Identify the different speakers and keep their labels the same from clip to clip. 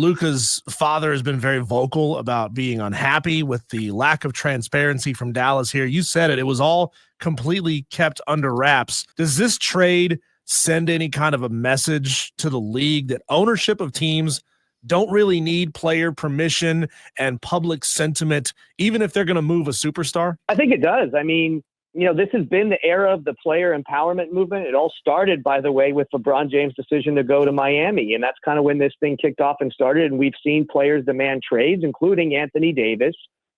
Speaker 1: Luka's father has been very vocal about being unhappy with the lack of transparency from Dallas here. You said it. It was all completely kept under wraps. Does this trade send any kind of a message to the league that ownership of teams don't really need player permission and public sentiment, even if they're going to move a superstar?
Speaker 2: I think it does. I mean, this has been the era of the player empowerment movement. It all started, by the way, with LeBron James' decision to go to Miami. And that's kind of when this thing kicked off and started. And we've seen players demand trades, including Anthony Davis,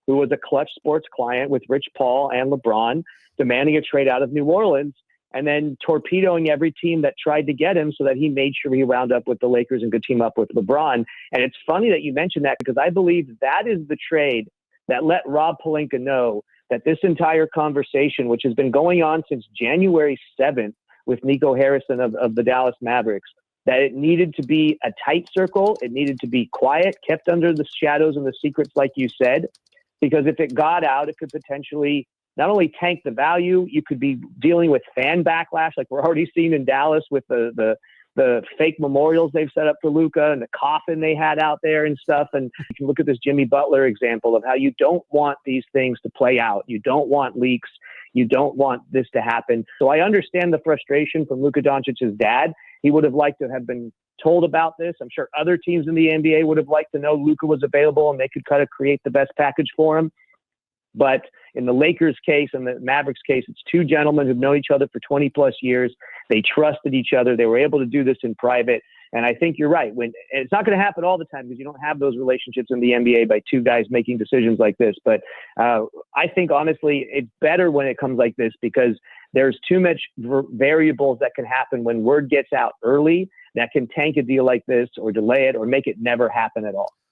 Speaker 2: who was a Clutch Sports client with Rich Paul and LeBron, demanding a trade out of New Orleans, and then torpedoing every team that tried to get him so that he made sure he wound up with the Lakers and could team up with LeBron. And it's funny that you mentioned that, because I believe that is the trade that let Rob Pelinka know that this entire conversation, which has been going on since January 7th with Nico Harrison of the Dallas Mavericks, that it needed to be a tight circle. It needed to be quiet, kept under the shadows and the secrets, like you said, because if it got out, it could potentially not only tank the value, you could be dealing with fan backlash, like we're already seeing in Dallas with the fake memorials they've set up for Luka and the coffin they had out there and stuff. And you can look at this Jimmy Butler example of how you don't want these things to play out. You don't want leaks. You don't want this to happen. So I understand the frustration from Luka Doncic's dad. He would have liked to have been told about this. I'm sure other teams in the NBA would have liked to know Luka was available and they could kind of create the best package for him. But in the Lakers case and the Mavericks case, it's two gentlemen who've known each other for 20 plus years. They trusted each other. They were able to do this in private. And I think you're right. And it's not going to happen all the time, because you don't have those relationships in the NBA by two guys making decisions like this. But I think, honestly, it's better when it comes like this, because there's too much variables that can happen when word gets out early that can tank a deal like this or delay it or make it never happen at all.